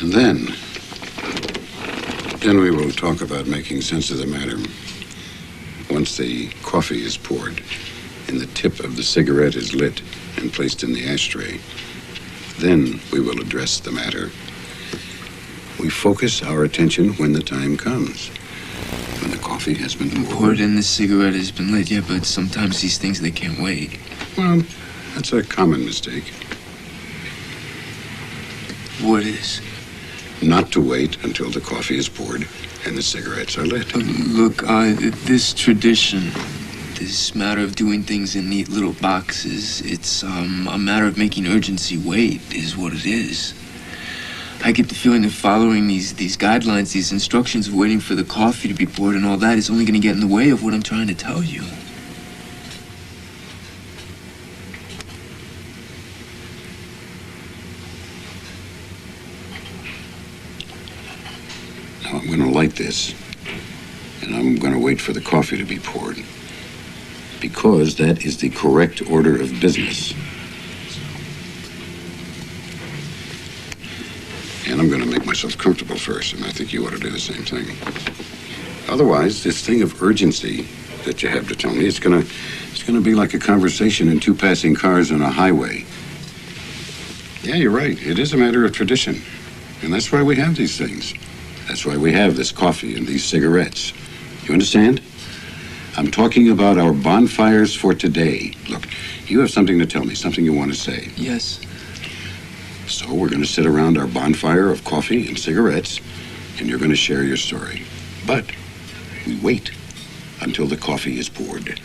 And then we will talk about making sense of the matter. Once the coffee is poured and the tip of the cigarette is lit and placed in the ashtray, then we will address the matter. We focus our attention when the time comes. When the coffee has been poured and the cigarette has been lit, yeah, but sometimes these things, they can't wait. Well, that's a common mistake. What is? Not to wait until the coffee is poured and the cigarettes are lit. Look, this tradition, this matter of doing things in neat little boxes, it's a matter of making urgency wait, is what it is. I get the feeling that following these guidelines, these instructions of waiting for the coffee to be poured and all that is only going to get in the way of what I'm trying to tell you. Now I'm going to light this, and I'm going to wait for the coffee to be poured, because that is the correct order of business. And I'm going to make myself comfortable first, and I think you ought to do the same thing. Otherwise, this thing of urgency that you have to tell me, it's going to be like a conversation in two passing cars on a highway. Yeah, you're right. It is a matter of tradition. And that's why we have these things. That's why we have this coffee and these cigarettes. You understand? I'm talking about our bonfires for today. Look, you have something to tell me, something you want to say. Yes. So we're going to sit around our bonfire of coffee and cigarettes, and you're going to share your story. But we wait until the coffee is poured.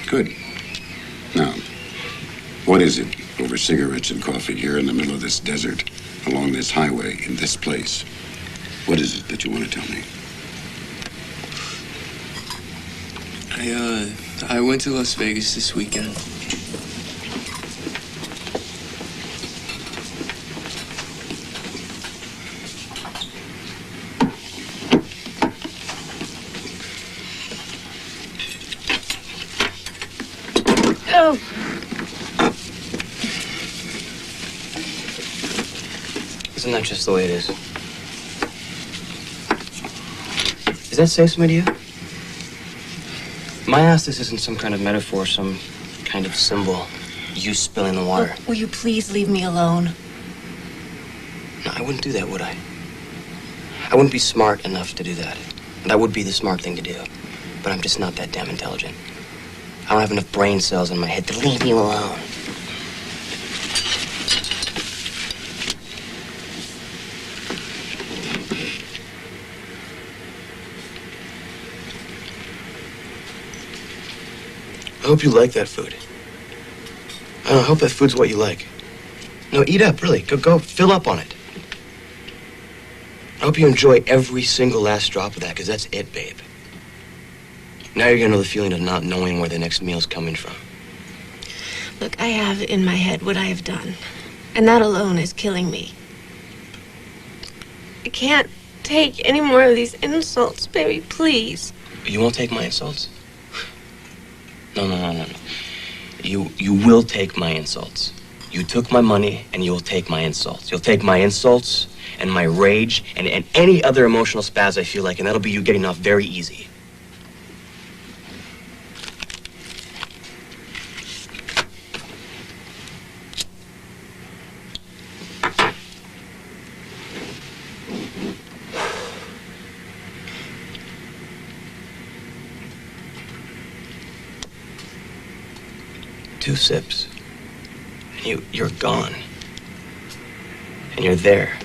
Good. Now, what is it over cigarettes and coffee here in the middle of this desert, along this highway, in this place? What is it that you want to tell me? I went to Las Vegas this weekend. Oh. Isn't that just the way it is? Does that say something to you? My ass, this isn't some kind of metaphor, some kind of symbol. You spilling the water. Will you please leave me alone? No, I wouldn't do that, would I? I wouldn't be smart enough to do that. That would be the smart thing to do. But I'm just not that damn intelligent. I don't have enough brain cells in my head to leave you alone. I hope you like that food. I hope that food's what you like. No, eat up, really. Go fill up on it. I hope you enjoy every single last drop of that, because that's it, babe. Now you're gonna know the feeling of not knowing where the next meal's coming from. Look, I have in my head what I have done, and that alone is killing me. I can't take any more of these insults, baby, please. You won't take my insults? No. You will take my insults. You took my money, and you will take my insults. You'll take my insults and my rage and any other emotional spaz I feel like, and that'll be you getting off very easy. Two sips, and you're gone. And you're there.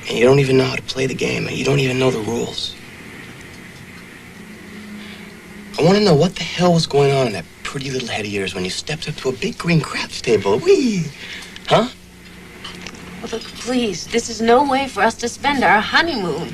And you don't even know how to play the game, and you don't even know the rules. I want to know what the hell was going on in that pretty little head of yours when you stepped up to a big green craps table. Whee! Huh? Well, look, please, this is no way for us to spend our honeymoon.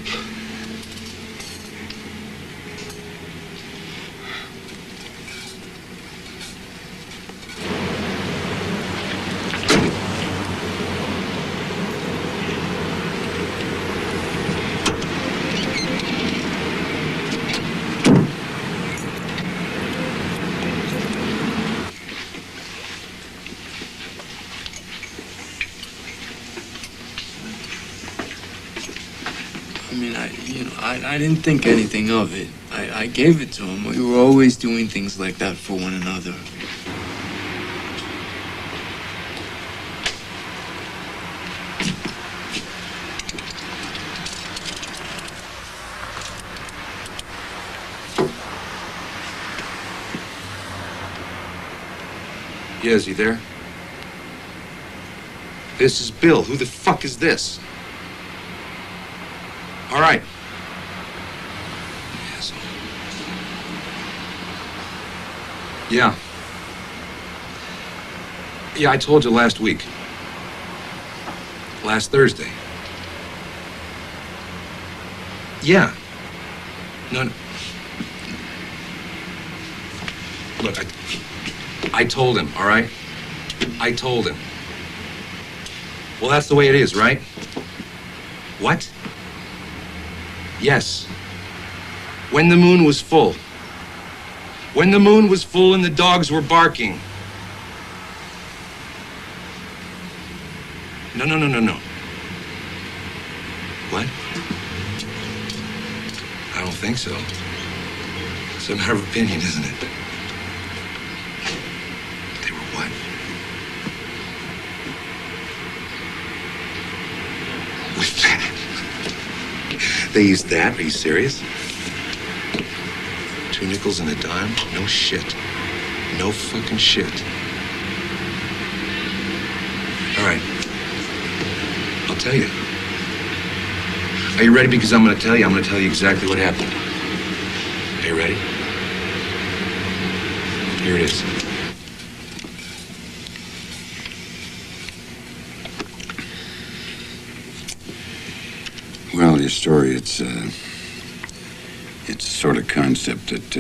I didn't think anything of it. I gave it to him. We were always doing things like that for one another. Yeah, is he there? This is Bill. Who the fuck is this? All right. Asshole. Yeah. Yeah, I told you last week. Last Thursday. Yeah. No. Look, I told him, all right? I told him. Well, that's the way it is, right? What? Yes. When the moon was full. When the moon was full and the dogs were barking. No. What? I don't think so. It's a matter of opinion, isn't it? They were what? With that? They used that? Are you serious? 2 nickels and a dime? No shit. No fucking shit. All right. I'll tell you. Are you ready? Because I'm going to tell you. I'm going to tell you exactly what happened. Are you ready? Here it is. Well, your story, it's a sort of concept that,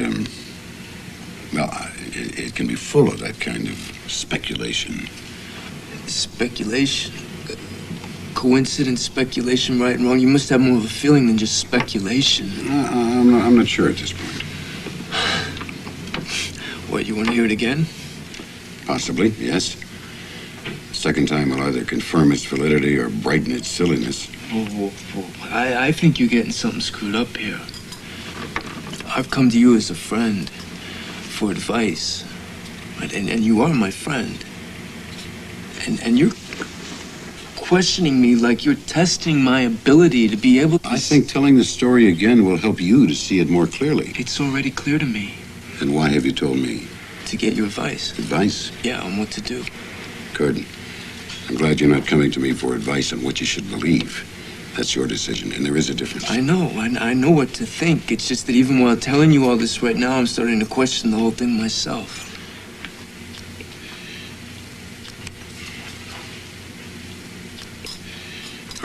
it can be full of that kind of speculation. Speculation? Coincidence, speculation, right and wrong? You must have more of a feeling than just speculation. I'm not sure at this point. What, you want to hear it again? Possibly, yes. Second time will either confirm its validity or brighten its silliness. Whoa. I think you're getting something screwed up here. I've come to you as a friend for advice. Right? And you are my friend. And you're questioning me like you're testing my ability to be able to... I think telling the story again will help you to see it more clearly. It's already clear to me. Then why have you told me? To get your advice. Advice? Yeah, on what to do. Good. I'm glad you're not coming to me for advice on what you should believe. That's your decision, and there is a difference. I know what to think. It's just that even while telling you all this right now, I'm starting to question the whole thing myself.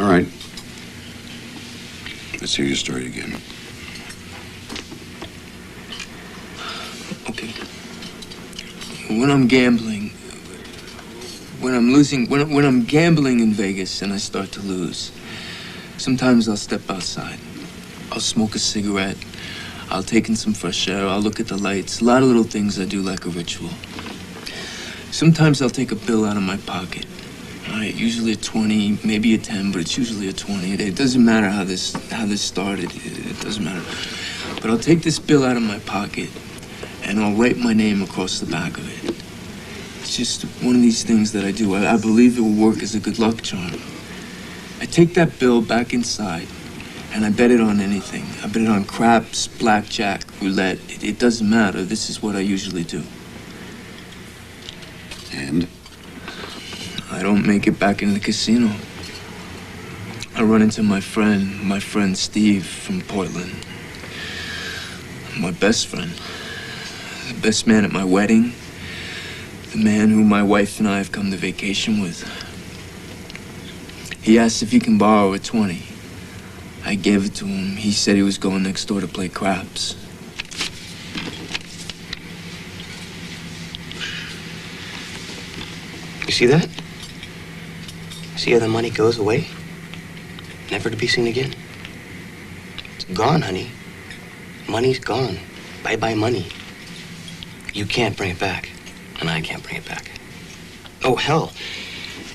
All right. Let's hear your story again. Okay. When I'm gambling, when I'm gambling in Vegas and I start to lose, sometimes I'll step outside. I'll smoke a cigarette. I'll take in some fresh air. I'll look at the lights. A lot of little things I do like a ritual. Sometimes I'll take a bill out of my pocket. All right, usually a 20, maybe a 10, but it's usually a 20. It doesn't matter how this started. It doesn't matter. But I'll take this bill out of my pocket and I'll write my name across the back of it. It's just one of these things that I do. I believe it will work as a good luck charm. I take that bill back inside and I bet it on anything. I bet it on craps, blackjack, roulette. It doesn't matter. This is what I usually do. And? I don't make it back into the casino. I run into my friend Steve from Portland. My best friend. The best man at my wedding. The man who my wife and I have come to vacation with. He asked if he can borrow a 20. I gave it to him. He said he was going next door to play craps. You see that? See how the money goes away? Never to be seen again. It's gone, honey. Money's gone. Bye-bye money. You can't bring it back, and I can't bring it back. Oh, hell.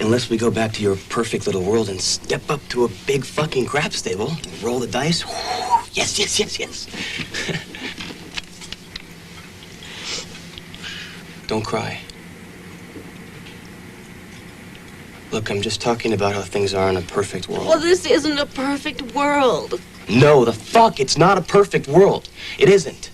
Unless we go back to your perfect little world and step up to a big fucking craps table, roll the dice. Yes, yes, yes, yes. Don't cry. Look, I'm just talking about how things are in a perfect world. Well, this isn't a perfect world. No, the fuck, it's not a perfect world. It isn't.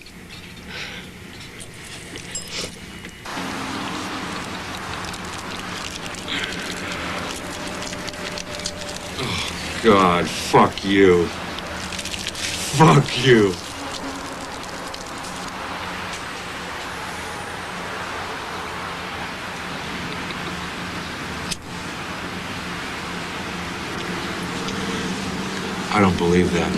God, fuck you. Fuck you. I don't believe that.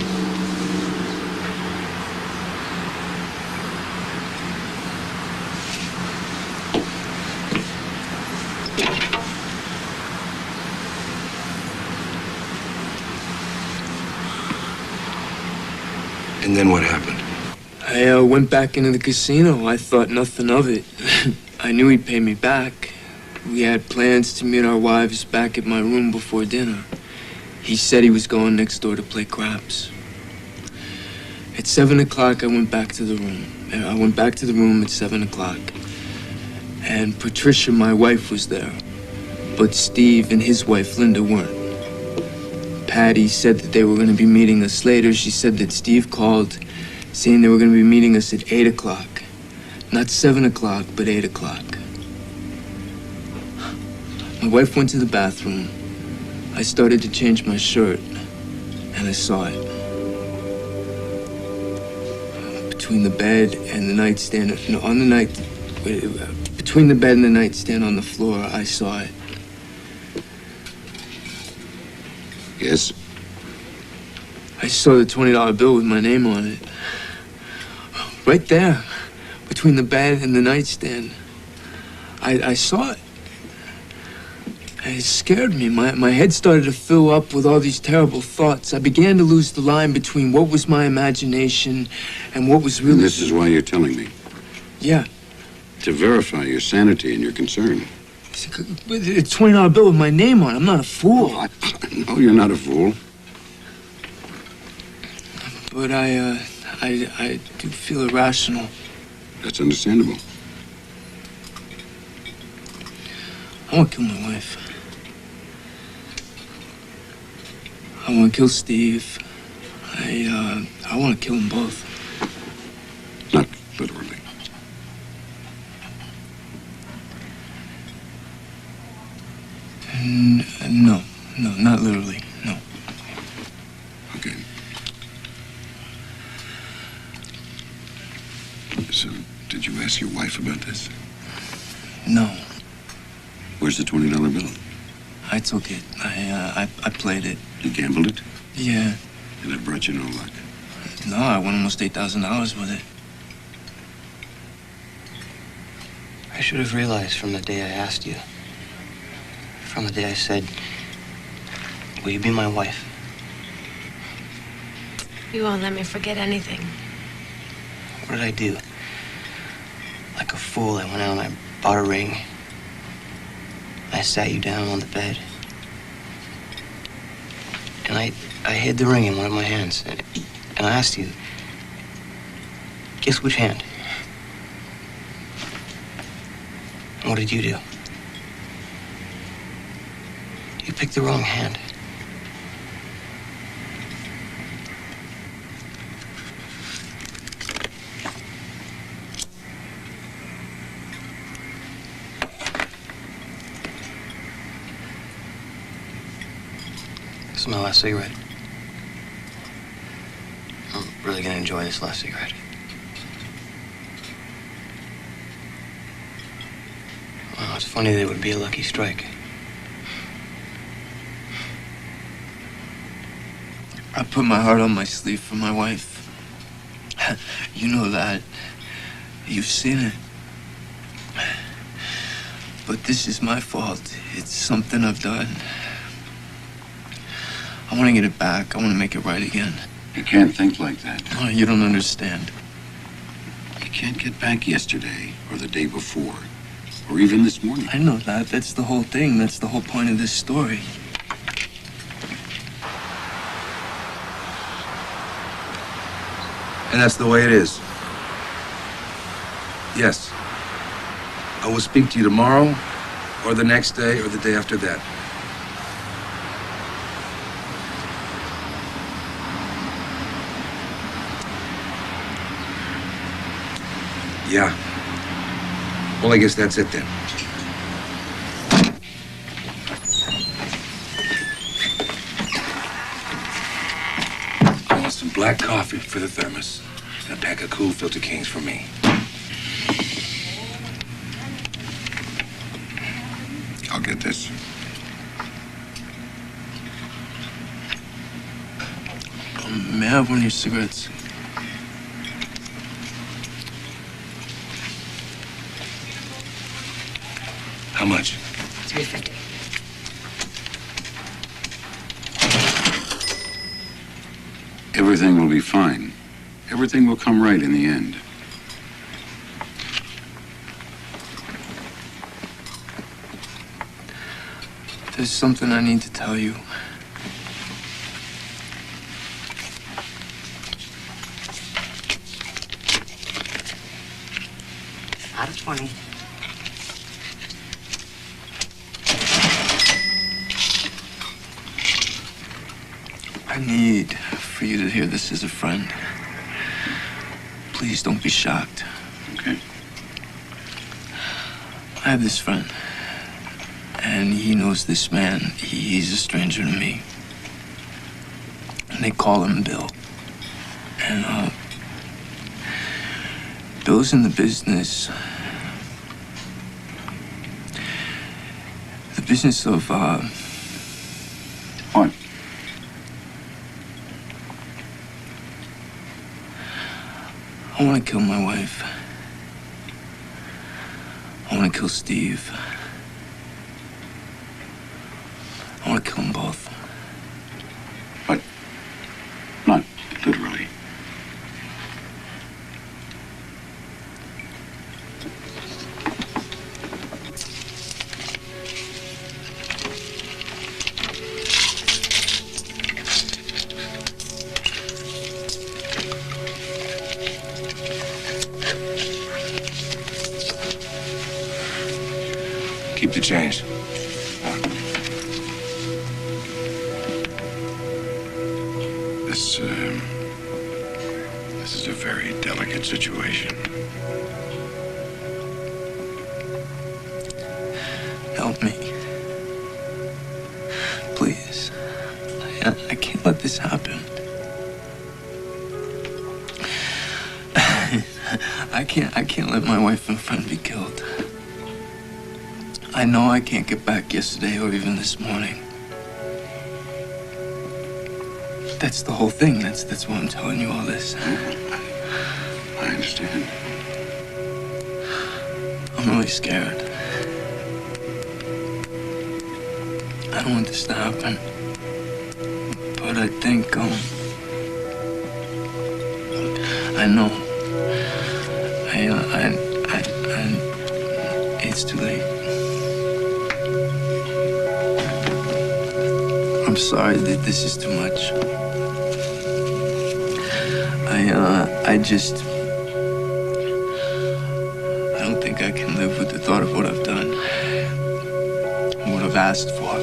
And then what happened? I went back into the casino. I thought nothing of it. I knew he'd pay me back. We had plans to meet our wives back at my room before dinner. He said he was going next door to play craps. At 7 o'clock, I went back to the room. I went back to the room at 7 o'clock. And Patricia, my wife, was there. But Steve and his wife, Linda, weren't. Patty said that they were going to be meeting us later. She said that Steve called, saying they were going to be meeting us at 8 o'clock. Not 7 o'clock, but 8 o'clock. My wife went to the bathroom. I started to change my shirt, and I saw it. Between the bed and the nightstand, no, on the night, between the bed and the nightstand on the floor, I saw it. Yes? I saw the $20 bill with my name on it. Right there, between the bed and the nightstand. I saw it. It scared me. My head started to fill up with all these terrible thoughts. I began to lose the line between what was my imagination and what was really... And this is why you're telling me? Yeah. To verify your sanity and your concern. It's a $20 bill with my name on it. I'm not a fool. Oh, no, you're not a fool. But I do feel irrational. That's understandable. I want to kill my wife. I want to kill Steve. I want to kill them both. Not literally. No, not literally, no. Okay. So, did you ask your wife about this? No. Where's the $20 bill? I took it. I played it. You gambled it? Yeah. And that brought you no luck? No, I won almost $8,000 with it. I should have realized from the day I asked you, from the day I said, will you be my wife? You won't let me forget anything. What did I do? Like a fool, I went out and I bought a ring. I sat you down on the bed. And I hid the ring in one of my hands. And I asked you, guess which hand? And what did you do? You picked the wrong hand. This is my last cigarette. I'm really gonna enjoy this last cigarette. Well, it's funny that it would be a lucky strike. I put my heart on my sleeve for my wife. You know that. You've seen it. But this is my fault. It's something I've done. I want to get it back. I want to make it right again. You can't think like that. Oh, you don't understand. You can't get back yesterday or the day before Or even this morning. I know that. That's the whole thing. That's the whole point of this story. And that's the way it is. Yes. I will speak to you tomorrow, or the next day, or the day after that. Yeah. Well, I guess that's it then. I want some black coffee for the thermos, and a pack of cool filter kings for me. I'll get this. May I have one of your cigarettes? How much? $3.50. Everything will be fine. Everything will come right in the end. There's something I need to tell you. Out of 20. I need for you to hear this as a friend. Please don't be shocked. Okay. I have this friend, and he knows this man. He's a stranger to me. And they call him Bill. And, Bill's in the business of, What? I want to kill my wife. I want to kill Steve. I want to kill them both. But not literally. Keep the change. This is a very delicate situation. Help me. Please. I can't let this happen. I can't let my wife and friend be killed. I know I can't get back yesterday or even this morning. That's the whole thing. That's why I'm telling you all this. I understand. I'm really scared. I don't want this to happen. But I think, I know. It's too late. I'm sorry that this is too much. I don't think I can live with the thought of what I've done, what I've asked for.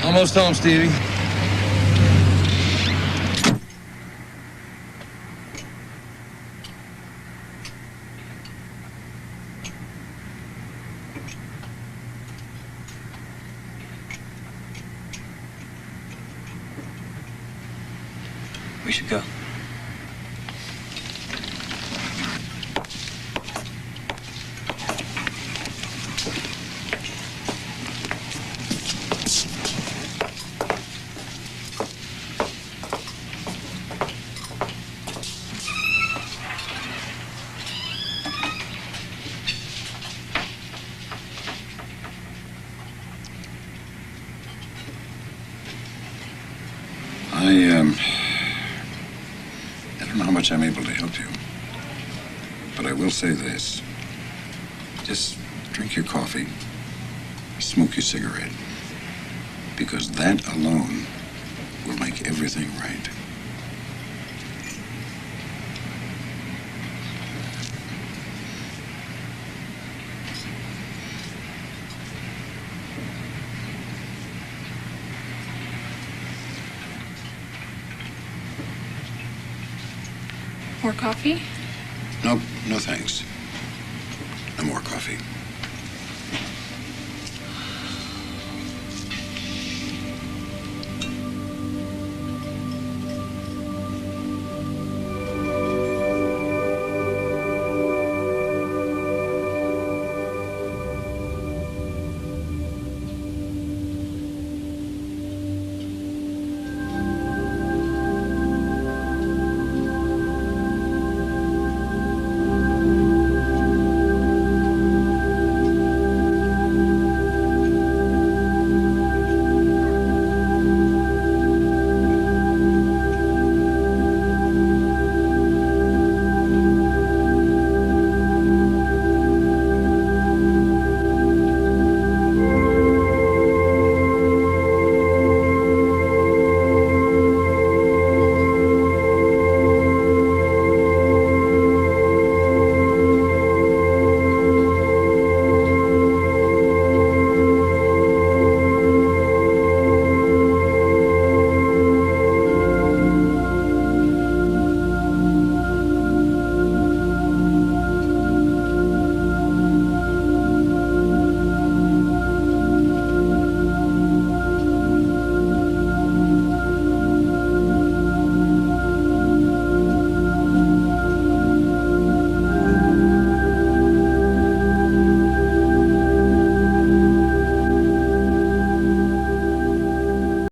Almost home, Stevie. We should go. don't know how much I'm able to help you, but I will say this. Just drink your coffee, smoke your cigarette, because that alone will make everything right. More coffee? Nope, no thanks. No more coffee.